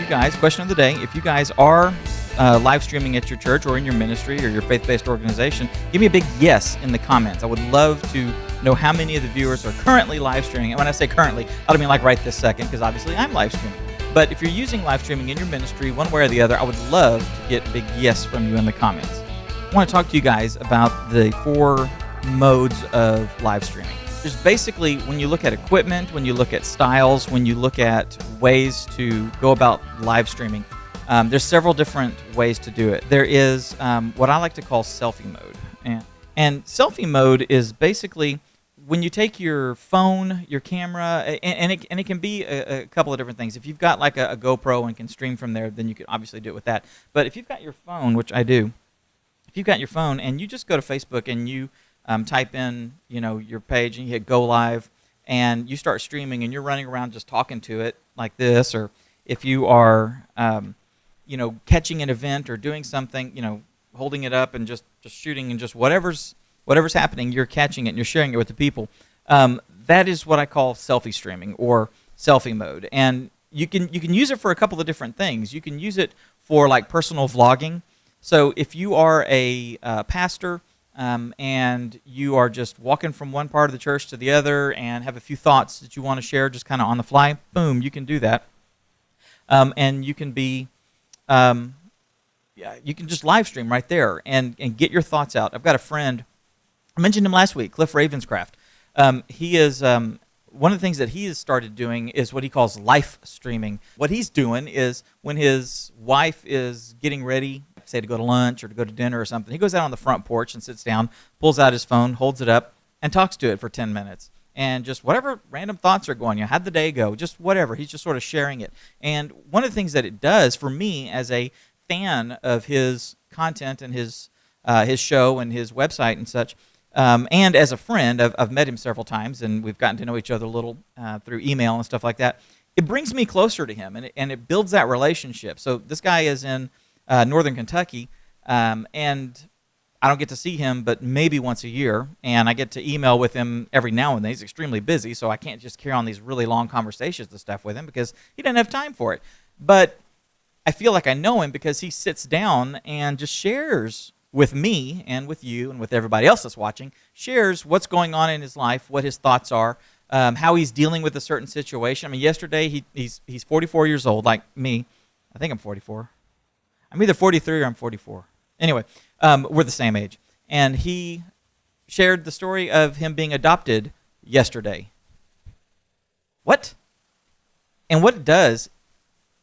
guys, question of the day, if you guys are live streaming at your church or in your ministry or your faith-based organization, give me a big yes in the comments. I would love to know how many of the viewers are currently live streaming. And when I say currently, I don't mean like right this second, because obviously I'm live streaming. But if you're using live streaming in your ministry, one way or the other, I would love to get a big yes from you in the comments. I want to talk to you guys about the 4 modes of live streaming. There's basically, when you look at equipment, when you look at styles, when you look at ways to go about live streaming, there's several different ways to do it. There is what I like to call selfie mode. And selfie mode is basically when you take your phone, your camera, and it can be a couple of different things. If you've got like a GoPro and can stream from there, then you can obviously do it with that. But if you've got your phone, which I do, if you've got your phone and you just go to Facebook and you type in, your page and you hit go live and you start streaming and you're running around just talking to it like this, or if you are, catching an event or doing something, holding it up and just shooting and just whatever's happening, you're catching it and you're sharing it with the people. That is what I call selfie streaming or selfie mode. And you can use it for a couple of different things. You can use it for like personal vlogging. So if you are a pastor, and you are just walking from one part of the church to the other and have a few thoughts that you want to share just kind of on the fly, boom, you can do that. And you can be, you can just live stream right there and get your thoughts out. I've got a friend, I mentioned him last week, Cliff Ravenscraft. He is, one of the things that he has started doing is what he calls life streaming. What he's doing is when his wife is getting ready, say to go to lunch or to go to dinner or something, he goes out on the front porch and sits down, pulls out his phone, holds it up, and talks to it for 10 minutes. And just whatever random thoughts are going, how'd the day go, just whatever. He's just sort of sharing it. And one of the things that it does for me as a fan of his content and his show and his website and such, and as a friend, I've met him several times and we've gotten to know each other a little through email and stuff like that. It brings me closer to him and it builds that relationship. So this guy is in Northern Kentucky, and I don't get to see him but maybe once a year, and I get to email with him every now and then. He's extremely busy, so I can't just carry on these really long conversations and stuff with him because he doesn't have time for it. But I feel like I know him because he sits down and just shares with me and with you and with everybody else that's watching, shares what's going on in his life, what his thoughts are, how he's dealing with a certain situation. I mean, yesterday he's 44 years old, like me. I think I'm 44. I'm either 43 or I'm 44. Anyway, we're the same age. And he shared the story of him being adopted yesterday. What? And what it does,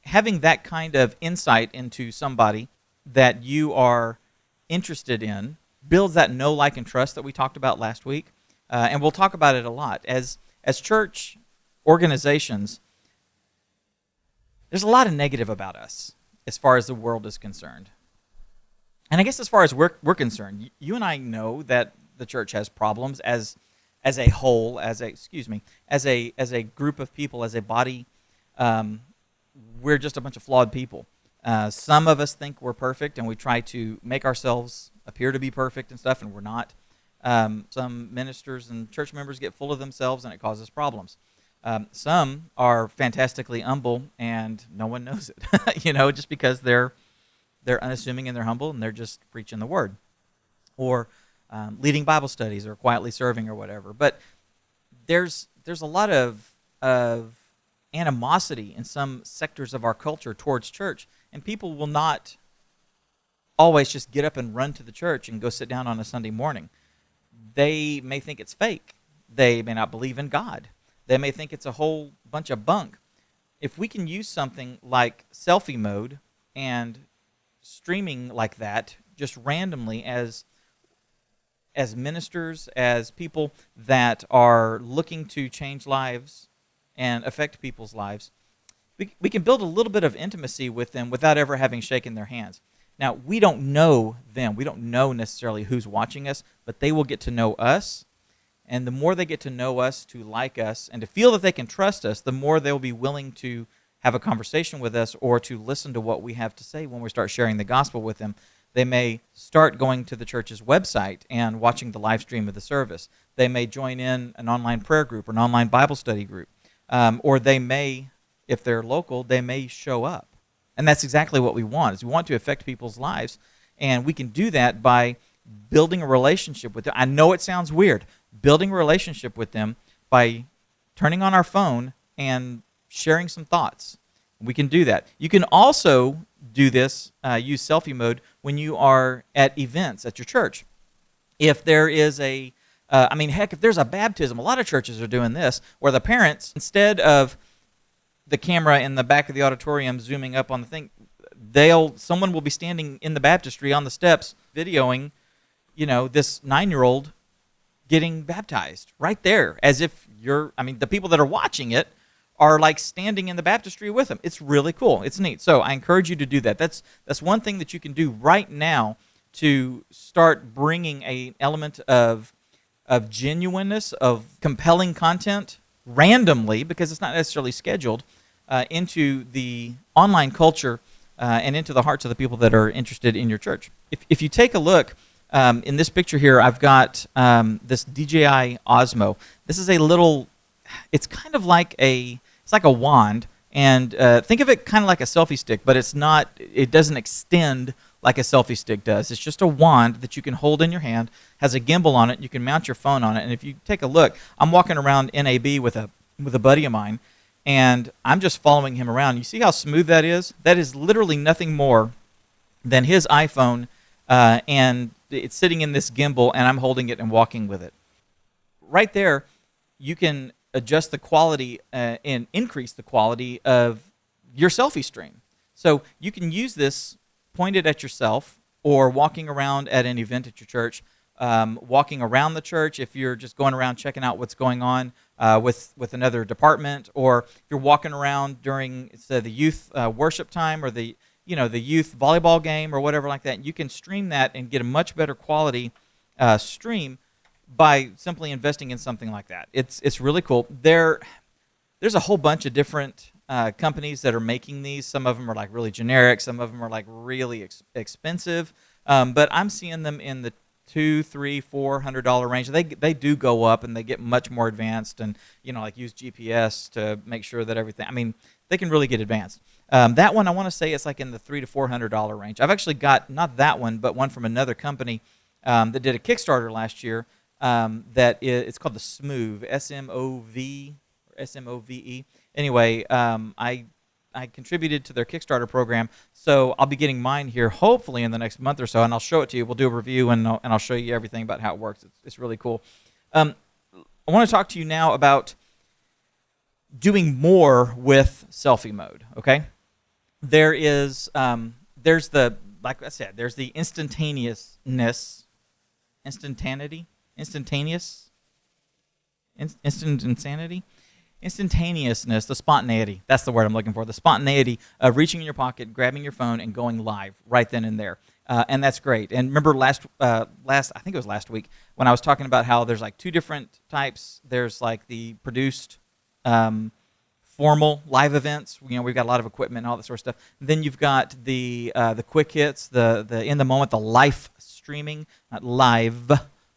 having that kind of insight into somebody that you are interested in, builds that know, like, and trust that we talked about last week. And we'll talk about it a lot. As church organizations, there's a lot of negative about us as far as the world is concerned. And I guess as far as we're concerned, you and I know that the church has problems as a whole, as a group of people, as a body. We're just a bunch of flawed people. Some of us think we're perfect, and we try to make ourselves appear to be perfect and stuff, and we're not. Some ministers and church members get full of themselves, and it causes problems. Some are fantastically humble, and no one knows it, just because they're unassuming and they're humble, and they're just preaching the word, or leading Bible studies, or quietly serving, or whatever. But there's a lot of animosity in some sectors of our culture towards church, and people will not always just get up and run to the church and go sit down on a Sunday morning. They may think it's fake. They may not believe in God. They may think it's a whole bunch of bunk. If we can use something like selfie mode and streaming like that just randomly as ministers, as people that are looking to change lives and affect people's lives, we can build a little bit of intimacy with them without ever having shaken their hands. Now, we don't know them. We don't know necessarily who's watching us, but they will get to know us. And the more they get to know us, to like us, and to feel that they can trust us, the more they'll be willing to have a conversation with us or to listen to what we have to say when we start sharing the gospel with them. They may start going to the church's website and watching the live stream of the service. They may join in an online prayer group or an online Bible study group. Or they may, if they're local, they may show up. And that's exactly what we want, is we want to affect people's lives. And we can do that by building a relationship with them. I know it sounds weird. Building a relationship with them by turning on our phone and sharing some thoughts. We can do that. You can also do this, use selfie mode, when you are at events at your church. If there is heck, if there's a baptism, a lot of churches are doing this, where the parents, instead of the camera in the back of the auditorium zooming up on the thing, someone will be standing in the baptistry on the steps videoing, this 9-year-old getting baptized right there, as if the people that are watching it are like standing in the baptistry with them. It's really cool. It's neat. So I encourage you to do that. That's one thing that you can do right now to start bringing an element of genuineness, of compelling content randomly, because it's not necessarily scheduled, into the online culture and into the hearts of the people that are interested in your church. If you take a look, in this picture here, I've got this DJI Osmo. This is a little, it's kind of like it's like a wand, and think of it kind of like a selfie stick, but it doesn't extend like a selfie stick does. It's just a wand that you can hold in your hand, has a gimbal on it, you can mount your phone on it, and if you take a look, I'm walking around NAB with a buddy of mine, and I'm just following him around. You see how smooth that is? That is literally nothing more than his iPhone, and it's sitting in this gimbal, and I'm holding it and walking with it. Right there, you can adjust the quality and increase the quality of your selfie stream. So you can use this pointed at yourself, or walking around at an event at your church, walking around the church if you're just going around checking out what's going on with another department, or if you're walking around during the youth worship time, or the youth volleyball game, or whatever like that. You can stream that and get a much better quality stream by simply investing in something like that. It's really cool. There's a whole bunch of different companies that are making these. Some of them are like really generic. Some of them are like really expensive. But I'm seeing them in the $200, $300, $400 range. They do go up, and they get much more advanced, and like use GPS to make sure that everything. They can really get advanced. That one, I want to say it's like in the $300 to $400 range. I've actually got not that one, but one from another company that did a Kickstarter last year. It's called the Smove, SMOV or SMOVE. Anyway, I contributed to their Kickstarter program, so I'll be getting mine here hopefully in the next month or so, and I'll show it to you. We'll do a review, and I'll show you everything about how it works. It's really cool. I want to talk to you now about doing more with selfie mode. Okay, there's like I said, there's the instantaneousness, instant instantaneousness, the spontaneity. That's the word I'm looking for. The spontaneity of reaching in your pocket, grabbing your phone, and going live right then and there. And that's great. And remember last I think it was last week, when I was talking about how there's like two different types. There's like the produced formal live events. We've got a lot of equipment and all that sort of stuff. Then you've got the quick hits, the in the moment, the life streaming, not live,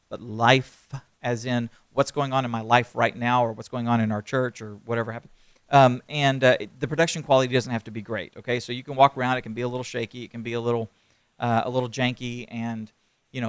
but life as in what's going on in my life right now, or what's going on in our church, or whatever happened. The production quality doesn't have to be great. Okay, so you can walk around. It can be a little shaky. It can be a little janky, and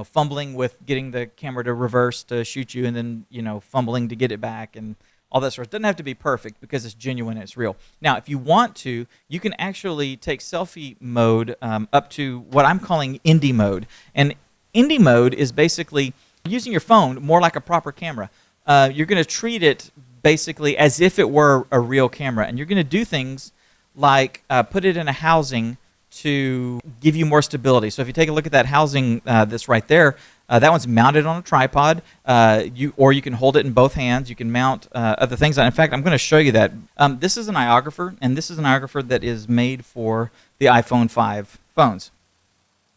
fumbling with getting the camera to reverse to shoot you, and then fumbling to get it back, and all that sort of. It doesn't have to be perfect, because it's genuine and it's real. Now, if you want to, you can actually take selfie mode up to what I'm calling indie mode. And indie mode is basically using your phone more like a proper camera. You're going to treat it basically as if it were a real camera, and you're going to do things like put it in a housing to give you more stability. So if you take a look at that housing that's right there, that one's mounted on a tripod, or you can hold it in both hands. You can mount other things on. In fact, I'm going to show you that. This is an iographer, and this is an iographer that is made for the iPhone 5 phones.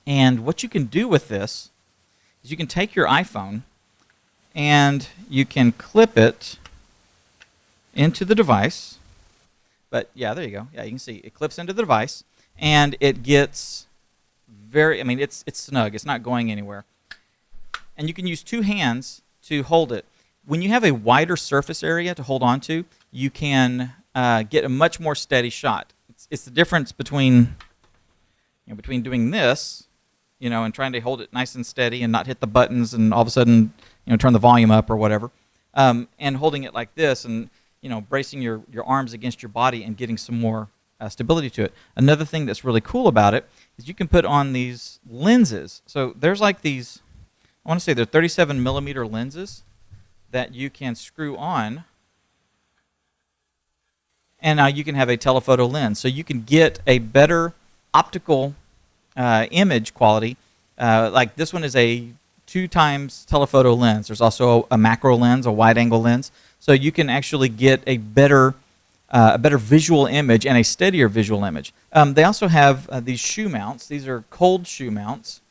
And what you can do with this is you can take your iPhone and you can clip it into the device. But yeah, there you go. Yeah, you can see it clips into the device, and it gets it's snug. It's not going anywhere. And you can use two hands to hold it. When you have a wider surface area to hold on to, you can get a much more steady shot. it's the difference between between doing this, and trying to hold it nice and steady and not hit the buttons and all of a sudden turn the volume up or whatever, and holding it like this and bracing your arms against your body and getting some more stability to it. Another thing that's really cool about it is you can put on these lenses. So there's like these, I want to say they're 37 millimeter lenses that you can screw on, and now you can have a telephoto lens. So you can get a better optical image quality. Like this one is a 2x telephoto lens. There's also a macro lens, a wide angle lens. So you can actually get a better visual image and a steadier visual image. They also have these shoe mounts. These are cold shoe mounts.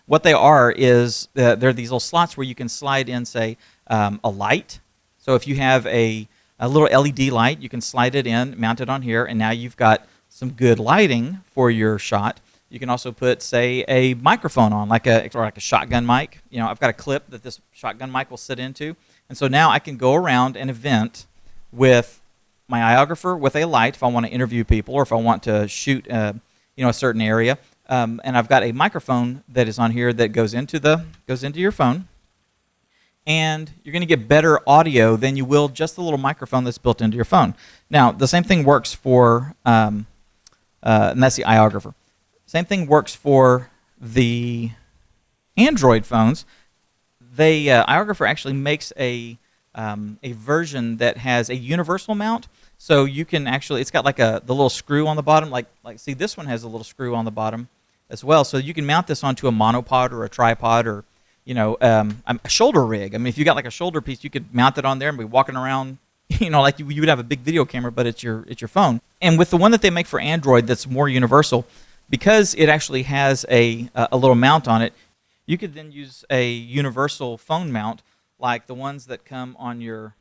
What they are is they're these little slots where you can slide in, say, a light. So if you have a little LED light, you can slide it in, mount it on here, and now you've got some good lighting for your shot. You can also put, say, a microphone on, like a shotgun mic. I've got a clip that this shotgun mic will sit into, and so now I can go around an event with my iographer with a light if I want to interview people or if I want to shoot, a certain area. And I've got a microphone that is on here that goes into your phone, and you're going to get better audio than you will just the little microphone that's built into your phone. Now, the same thing works for, and that's the iographer. Same thing works for the Android phones. iographer actually makes a version that has a universal mount. So you can actually, it's got like the little screw on the bottom. Like see, this one has a little screw on the bottom as well. So you can mount this onto a monopod or a tripod or a shoulder rig. I mean, if you got like a shoulder piece, you could mount it on there and be walking around, like you would have a big video camera, but it's your phone. And with the one that they make for Android that's more universal, because it actually has a little mount on it, you could then use a universal phone mount like the ones that come on your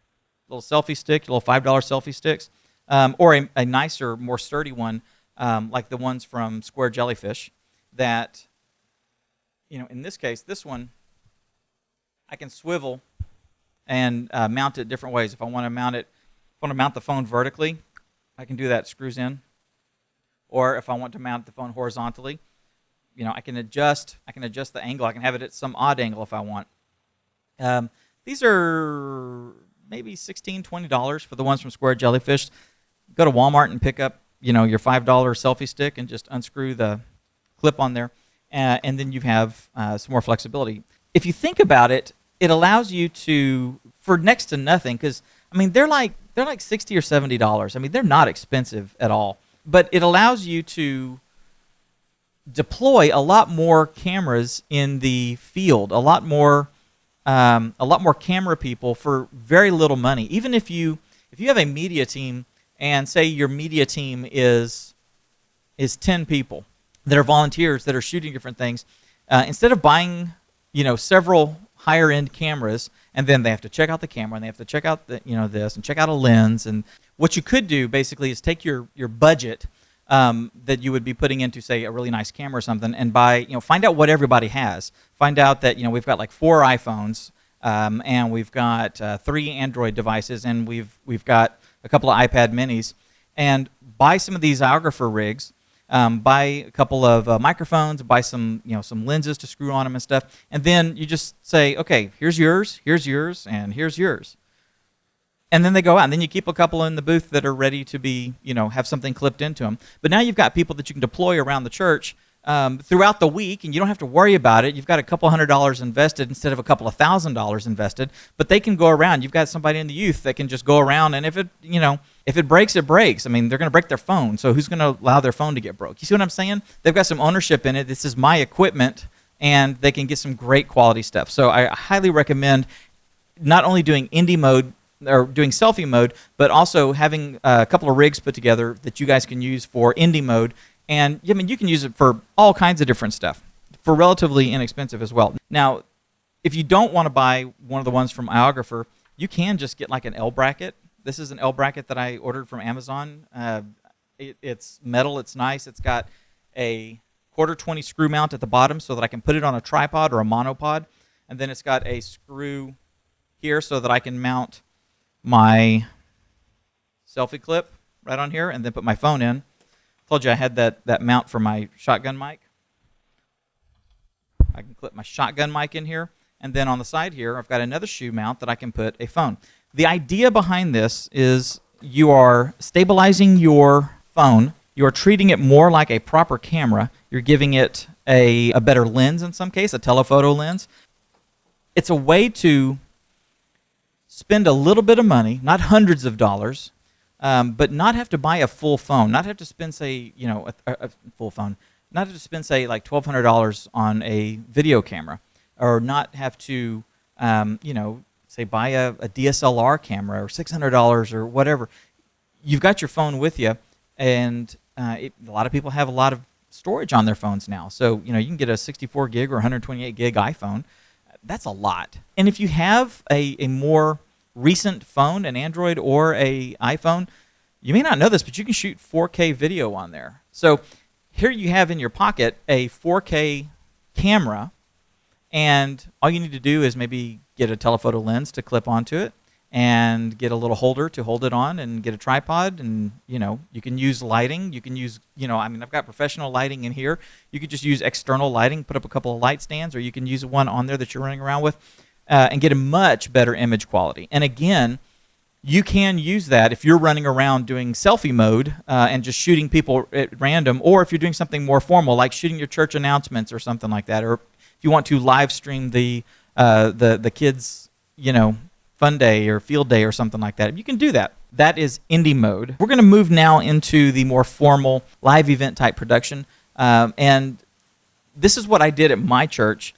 little selfie stick, your little $5 selfie sticks, or a nicer, more sturdy one like the ones from Square Jellyfish that, in this case, this one, I can swivel and mount it different ways. If I want to mount the phone vertically, I can do that. It screws in. Or if I want to mount the phone horizontally, I can adjust the angle. I can have it at some odd angle if I want. These are maybe $16, $20 for the ones from Square Jellyfish. Go to Walmart and pick up, your $5 selfie stick and just unscrew the clip on there, and then you have some more flexibility. If you think about it, it allows you to, for next to nothing, because they're like $60 or $70. They're not expensive at all. But it allows you to deploy a lot more cameras in the field, a lot more camera people for very little money. Even if you have a media team, and say your media team is 10 people that are volunteers that are shooting different things, instead of buying several higher end cameras, and then they have to check out the camera and they have to check out this and check out a lens, and what you could do basically is take your budget that you would be putting into, say, a really nice camera or something, and find out what everybody has. Find out that we've got like 4 iPhones, and we've got 3 Android devices, and we've got a couple of iPad minis, and buy some of these iographer rigs. Buy a couple of microphones, buy some lenses to screw on them and stuff, and then you just say, okay, here's yours, and here's yours. And then they go out, and then you keep a couple in the booth that are ready to be, have something clipped into them. But now you've got people that you can deploy around the church throughout the week, and you don't have to worry about it. You've got a couple $100 invested instead of a couple of $1,000 invested, but they can go around. You've got somebody in the youth that can just go around, and if it breaks, it breaks. They're going to break their phone, so who's going to allow their phone to get broke? You see what I'm saying? They've got some ownership in it. This is my equipment, and they can get some great quality stuff. So I highly recommend not only doing indie mode or doing selfie mode, but also having a couple of rigs put together that you guys can use for indie mode. And you can use it for all kinds of different stuff for relatively inexpensive as well. Now, if you don't want to buy one of the ones from iographer, you can just get like an L bracket. This is an L bracket that I ordered from Amazon. It's metal. It's nice. It's got a 1/4-20 screw mount at the bottom so that I can put it on a tripod or a monopod. And then it's got a screw here so that I can mount my selfie clip right on here, and then put my phone in. Told you I had that mount for my shotgun mic. I can clip my shotgun mic in here, and then on the side here, I've got another shoe mount that I can put a phone. The idea behind this is you are stabilizing your phone. You are treating it more like a proper camera. You're giving it a better lens in some case, a telephoto lens. It's a way to spend a little bit of money, not hundreds of dollars, but not have to buy a full phone, not have to spend, say, a full phone, not have to spend, say, like $1,200 on a video camera, or not have to, say, buy a DSLR camera or $600 or whatever. You've got your phone with you, and a lot of people have a lot of storage on their phones now. So, you can get a 64 gig or 128 gig iPhone. That's a lot. And if you have a more recent phone, an Android or a iPhone, you may not know this, but you can shoot 4K video on there. So here you have in your pocket a 4K camera, and all you need to do is maybe get a telephoto lens to clip onto it, and get a little holder to hold it on, and get a tripod, and you can use lighting. You can use, I've got professional lighting in here. You could just use external lighting, put up a couple of light stands, or you can use one on there that you're running around with, and get a much better image quality. And again, you can use that if you're running around doing selfie mode and just shooting people at random, or if you're doing something more formal like shooting your church announcements or something like that, or if you want to live stream the kids, fun day or field day or something like that. You can do that. That is indie mode. We're going to move now into the more formal live event type production. And this is what I did at my church.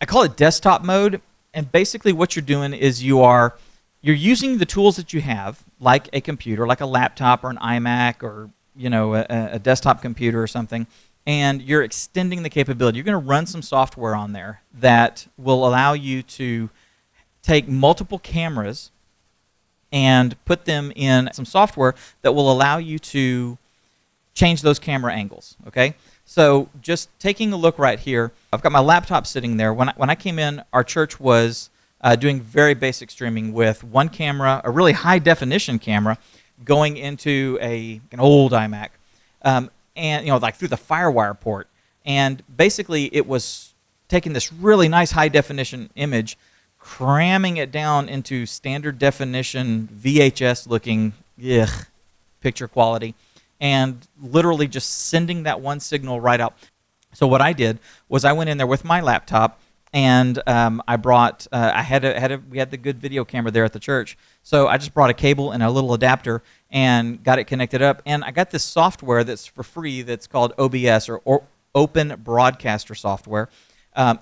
I call it desktop mode. And basically what you're doing is you're using the tools that you have, like a computer, like a laptop or an iMac, or a desktop computer or something, and you're extending the capability. You're going to run some software on there that will allow you to take multiple cameras and put them in some software that will allow you to change those camera angles, okay? So just taking a look right here, I've got my laptop sitting there. When I came in, our church was doing very basic streaming with one camera, a really high-definition camera, going into an old iMac, and like through the FireWire port. And basically it was taking this really nice high-definition image, cramming it down into standard definition VHS looking picture quality, and literally just sending that one signal right out. So what I did was I went in there with my laptop, and I brought we had the good video camera there at the church, so I just brought a cable and a little adapter and got it connected up, and I got this software that's for free that's called OBS, or Open Broadcaster Software.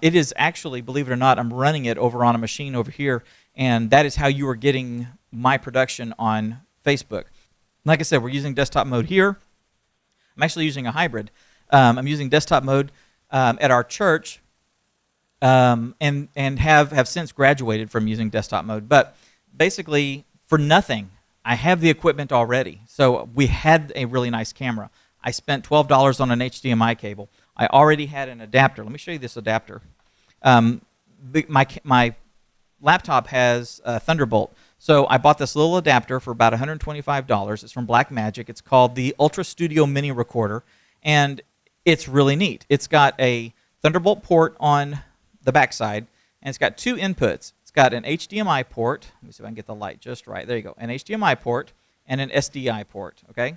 It is actually, believe it or not, I'm running it over on a machine over here, and that is how you are getting my production on Facebook. Like I said, we're using desktop mode here. I'm actually using a hybrid. I'm using desktop mode at our church, and have since graduated from using desktop mode. But basically, for nothing, I have the equipment already. So we had a really nice camera. I spent $12 on an HDMI cable. I already had an adapter. Let me show you this adapter. My laptop has a Thunderbolt, so I bought this little adapter for about $125. It's from Blackmagic. It's called the Ultra Studio Mini Recorder, and it's really neat. It's got a Thunderbolt port on the backside, and it's got two inputs. It's got an HDMI port. Let me see if I can get the light just right. There you go. An HDMI port and an SDI port. Okay,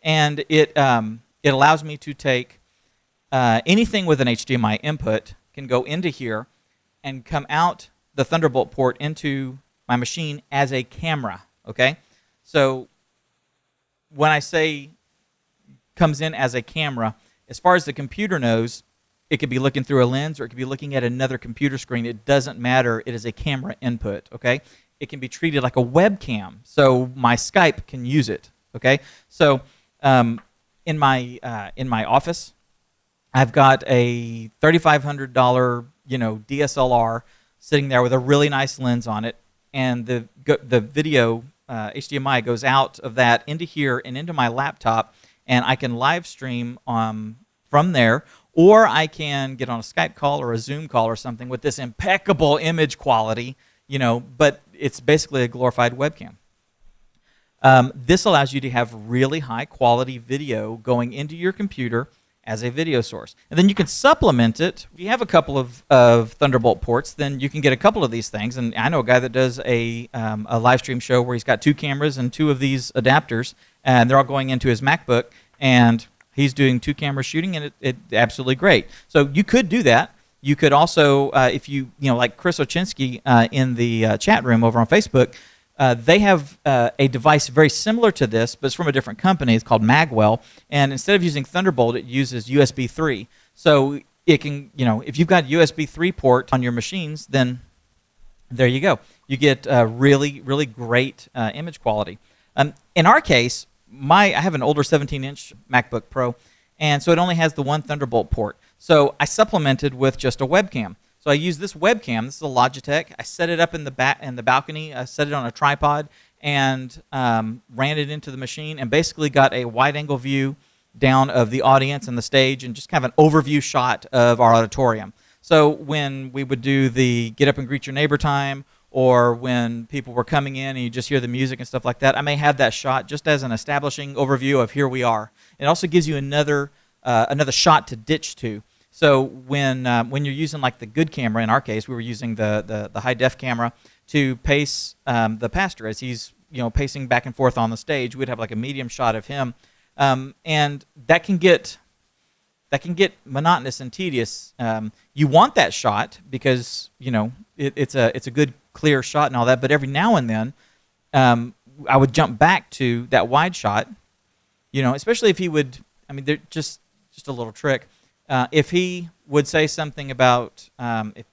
and it allows me to take anything with an HDMI input can go into here and come out the Thunderbolt port into my machine as a camera, okay? So when I say comes in as a camera, as far as the computer knows, it could be looking through a lens, or it could be looking at another computer screen. It doesn't matter. It is a camera input, okay? It can be treated like a webcam, so my Skype can use it, okay? So in my office, I've got a $3,500 DSLR sitting there with a really nice lens on it, and the video HDMI goes out of that into here and into my laptop, and I can live stream from there, or I can get on a Skype call or a Zoom call or something with this impeccable image quality, but it's basically a glorified webcam. This allows you to have really high quality video going into your computer as a video source. And then you can supplement it. If you have a couple of Thunderbolt ports, then you can get a couple of these things. And I know a guy that does a live stream show where he's got 2 cameras and 2 of these adapters, and they're all going into his MacBook, and he's doing 2 camera shooting, and it's absolutely great. So you could do that. You could also, if you like Chris Ochinsky in the chat room over on Facebook, they have a device very similar to this, but it's from a different company. It's called Magwell, and instead of using Thunderbolt, it uses USB 3. So it can, if you've got a USB 3 port on your machines, then there you go. You get really, really great image quality. In our case, I have an older 17-inch MacBook Pro, and so it only has the one Thunderbolt port. So I supplemented with just a webcam. So I use this webcam. This is a Logitech. I set it up in the balcony. I set it on a tripod and ran it into the machine, and basically got a wide-angle view down of the audience and the stage, and just kind of an overview shot of our auditorium. So when we would do the get up and greet your neighbor time, or when people were coming in and you just hear the music and stuff like that, I may have that shot just as an establishing overview of here we are. It also gives you another shot to ditch to. So when you're using like the good camera, in our case, we were using the high def camera to pace the pastor as he's pacing back and forth on the stage. We'd have like a medium shot of him, and that can get monotonous and tedious. You want that shot because it's a good clear shot and all that. But every now and then, I would jump back to that wide shot. Especially if he would. I mean, they're just a little trick. If he would say something about,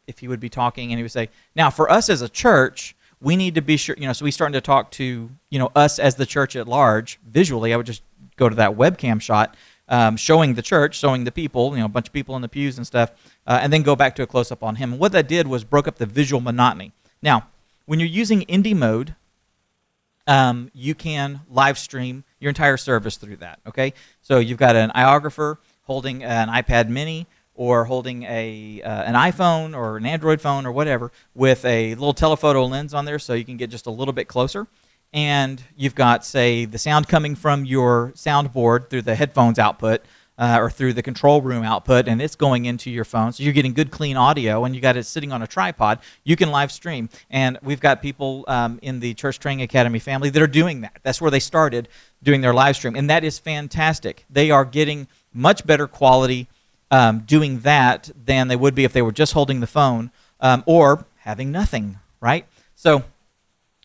if he would be talking and he would say, now for us as a church, we need to be sure, so he's starting to talk to, us as the church at large, visually, I would just go to that webcam shot, showing the church, showing the people, a bunch of people in the pews and stuff, and then go back to a close-up on him. And what that did was broke up the visual monotony. Now, when you're using indie mode, you can live stream your entire service through that, okay? So you've got an iographer holding an iPad mini, or holding an iPhone or an Android phone or whatever, with a little telephoto lens on there so you can get just a little bit closer. And you've got, say, the sound coming from your soundboard through the headphones output, or through the control room output, and it's going into your phone. So you're getting good, clean audio, and you got it sitting on a tripod. You can live stream. And we've got people in the Church Training Academy family that are doing that. That's where they started doing their live stream, and that is fantastic. They are getting much better quality doing that than they would be if they were just holding the phone or having nothing, right? So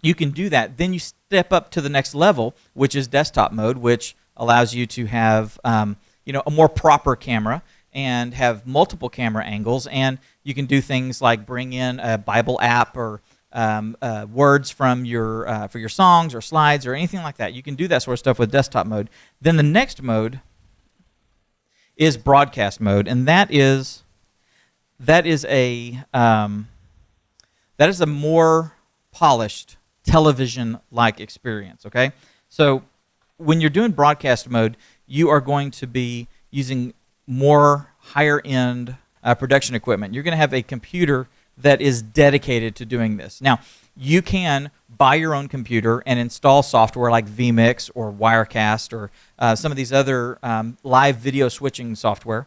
you can do that. Then you step up to the next level, which is desktop mode, which allows you to have a more proper camera and have multiple camera angles, and you can do things like bring in a Bible app or words from for your songs or slides or anything like that. You can do that sort of stuff with desktop mode. Then the next mode is broadcast mode, and that is a more polished television-like experience. Okay, so when you're doing broadcast mode, you are going to be using more higher-end production equipment. You're going to have a computer that is dedicated to doing this. Now, you can buy your own computer and install software like vMix or Wirecast or some of these other live video switching software.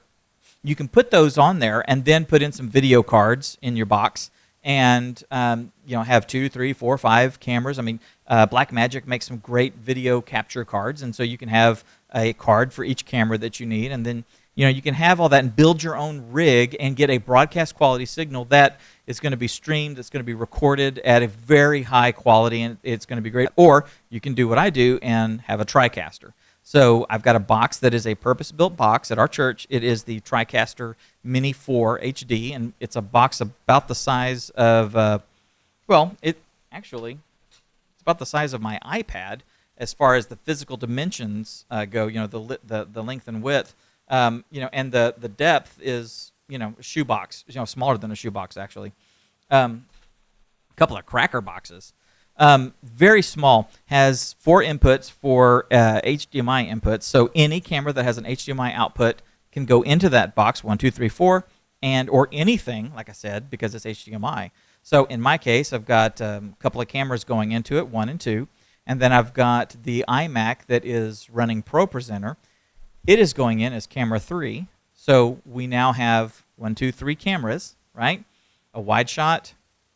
You can put those on there and then put in some video cards in your box, and have 2, 3, 4, 5 cameras. I mean, Blackmagic makes some great video capture cards, and so you can have a card for each camera that you need, and then you can have all that and build your own rig and get a broadcast quality signal that is going to be streamed, it's going to be recorded at a very high quality, and it's going to be great. Or you can do what I do and have a TriCaster. So I've got a box that is a purpose-built box at our church. It is the TriCaster Mini 4 HD, and it's a box about the size of, it's about the size of my iPad as far as the physical dimensions go. The length and width. And the depth is, a shoebox, smaller than a shoebox, actually. A couple of cracker boxes. Very small, has 4 inputs for HDMI inputs, so any camera that has an HDMI output can go into that box, 1, 2, 3, 4, or anything, like I said, because it's HDMI. So in my case, I've got a couple of cameras going into it, 1 and 2, And then I've got the iMac that is running ProPresenter. It is going in as camera 3. So we now have 1, 2, 3 cameras, right? A wide shot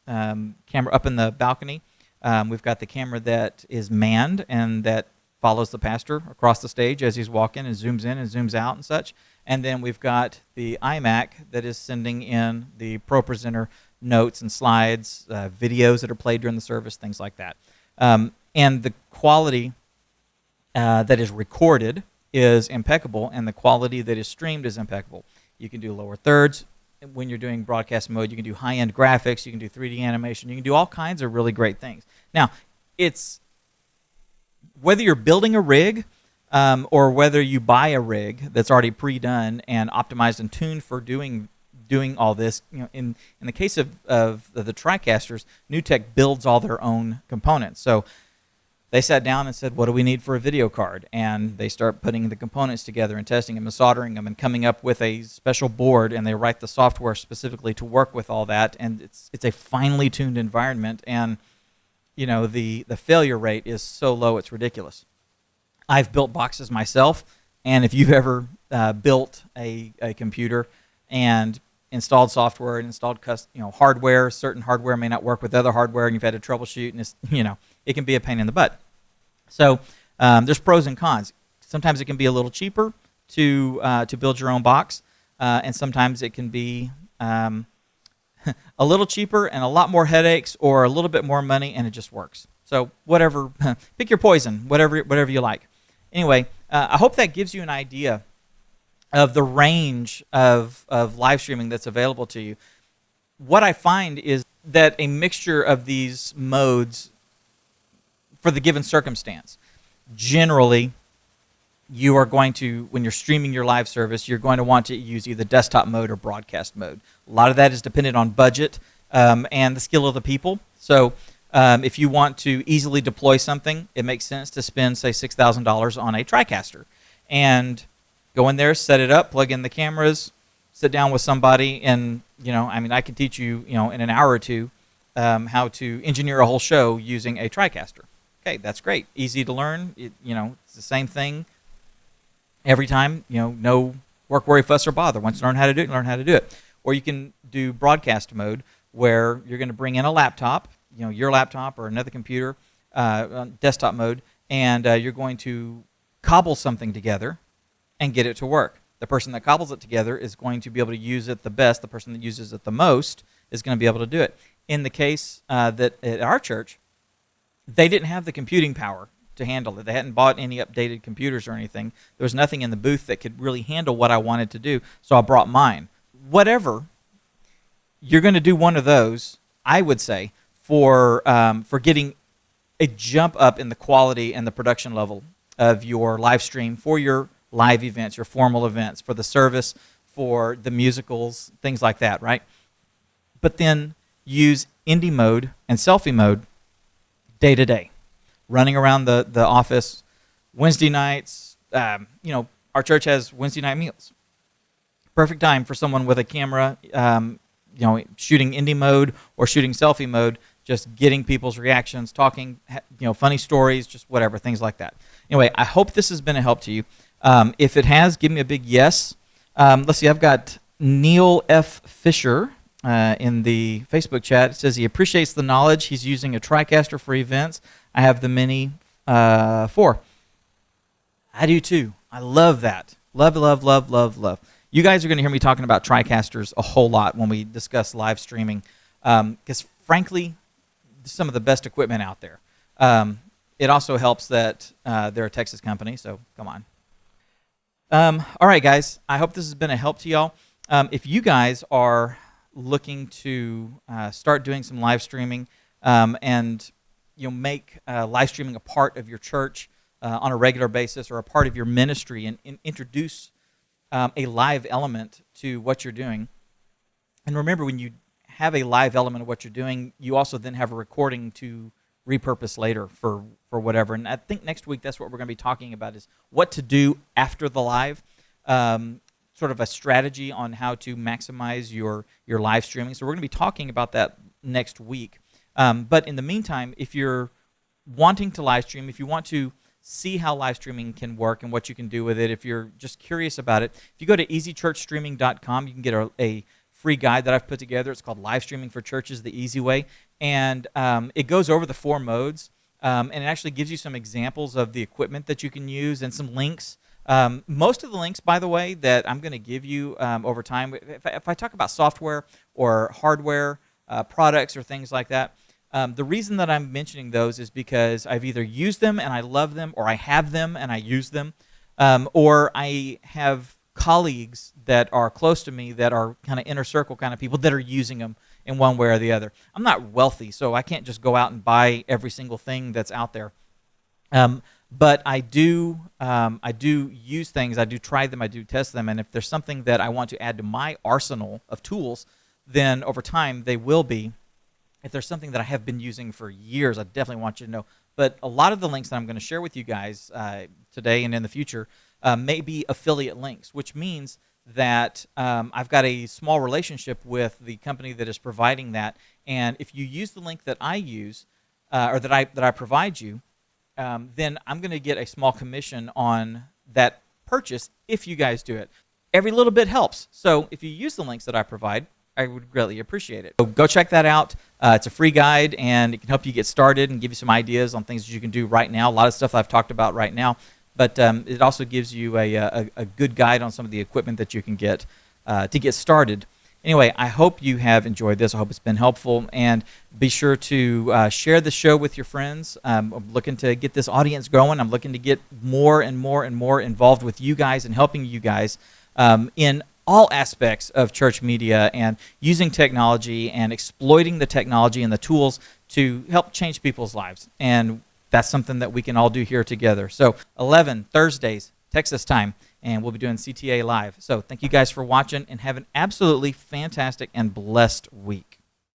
camera up in the balcony. We've got the camera that is manned and that follows the pastor across the stage as he's walking and zooms in and zooms out and such. And then we've got the iMac that is sending in the ProPresenter notes and slides, videos that are played during the service, things like that. And the quality that is recorded is impeccable, and the quality that is streamed is impeccable. You can do lower thirds. When you're doing broadcast mode, you can do high-end graphics, you can do 3D animation, you can do all kinds of really great things. Now, it's whether you're building a rig or whether you buy a rig that's already pre-done and optimized and tuned for doing all this. In the case of the TriCasters, NewTek builds all their own components. So they sat down and said, what do we need for a video card? And they start putting the components together and testing them and soldering them and coming up with a special board, and they write the software specifically to work with all that. And it's a finely tuned environment, and the failure rate is so low it's ridiculous. I've built boxes myself, and if you've ever built a computer and installed software and installed hardware, certain hardware may not work with other hardware, and you've had to troubleshoot, and it can be a pain in the butt. So there's pros and cons. Sometimes it can be a little cheaper to build your own box, and sometimes it can be a little cheaper and a lot more headaches, or a little bit more money and it just works. So whatever, pick your poison, whatever you like. Anyway, I hope that gives you an idea of the range of live streaming that's available to you. What I find is that a mixture of these modes for the given circumstance. Generally, you are going to, when you're streaming your live service, you're going to want to use either desktop mode or broadcast mode. A lot of that is dependent on budget and the skill of the people. So if you want to easily deploy something, it makes sense to spend, say, $6,000 on a TriCaster. And go in there, set it up, plug in the cameras, sit down with somebody, and, I can teach you, in an hour or two how to engineer a whole show using a TriCaster. Okay, that's great. Easy to learn. It's the same thing every time. No work, worry, fuss, or bother. Once you learn how to do it, learn how to do it. Or you can do broadcast mode, where you're going to bring in a laptop, your laptop or another computer, desktop mode, and you're going to cobble something together and get it to work. The person that cobbles it together is going to be able to use it the best. The person that uses it the most is going to be able to do it. In the case that at our church, they didn't have the computing power to handle it. They hadn't bought any updated computers or anything. There was nothing in the booth that could really handle what I wanted to do, so I brought mine. Whatever, you're going to do one of those, I would say, for getting a jump up in the quality and the production level of your live stream for your live events, your formal events, for the service, for the musicals, things like that, right? But then use indie mode and selfie mode day to day, running around the office. Wednesday nights, our church has Wednesday night meals. Perfect time for someone with a camera, shooting indie mode or shooting selfie mode, just getting people's reactions, talking, funny stories, just whatever, things like that. Anyway, I hope this has been a help to you. If it has, give me a big yes. Let's see, I've got Neil F. Fisher in the Facebook chat. It says he appreciates the knowledge. He's using a TriCaster for events. I have the Mini 4. I do too. I love that. Love, love, love, love, love. You guys are going to hear me talking about TriCasters a whole lot when we discuss live streaming, because frankly, some of the best equipment out there. It also helps that they're a Texas company, so come on. All right, guys. I hope this has been a help to y'all. If you guys are looking to start doing some live streaming and make live streaming a part of your church on a regular basis, or a part of your ministry, and introduce a live element to what you're doing. And remember, when you have a live element of what you're doing, you also then have a recording to repurpose later for whatever. And I think next week that's what we're going to be talking about, is what to do after the live, sort of a strategy on how to maximize your live streaming. So we're going to be talking about that next week. But in the meantime, if you're wanting to live stream, if you want to see how live streaming can work and what you can do with it, if you're just curious about it, if you go to easychurchstreaming.com, you can get a free guide that I've put together. It's called Live Streaming for Churches the Easy Way, and it goes over the 4 modes, and it actually gives you some examples of the equipment that you can use and some links. Most of the links, by the way, that I'm going to give you over time, if I talk about software or hardware products or things like that, the reason that I'm mentioning those is because I've either used them and I love them, or I have them and I use them, or I have colleagues that are close to me that are kind of inner circle kind of people that are using them in one way or the other. I'm not wealthy, so I can't just go out and buy every single thing that's out there. But I do use things, I do try them, I do test them, and if there's something that I want to add to my arsenal of tools, then over time they will be. If there's something that I have been using for years, I definitely want you to know. But a lot of the links that I'm going to share with you guys today and in the future may be affiliate links, which means that I've got a small relationship with the company that is providing that, and if you use the link that I use or that I provide you, then I'm going to get a small commission on that purchase if you guys do it. Every little bit helps. So if you use the links that I provide, I would greatly appreciate it. So go check that out. It's a free guide, and it can help you get started and give you some ideas on things that you can do right now. A lot of stuff I've talked about right now, but it also gives you a good guide on some of the equipment that you can get to get started. Anyway, I hope you have enjoyed this. I hope it's been helpful, and be sure to share the show with your friends. I'm looking to get this audience growing. I'm looking to get more and more and more involved with you guys and helping you guys in all aspects of church media and using technology and exploiting the technology and the tools to help change people's lives. And that's something that we can all do here together. So 11 Thursdays, Texas time, and we'll be doing CTA Live. So thank you guys for watching, and have an absolutely fantastic and blessed week.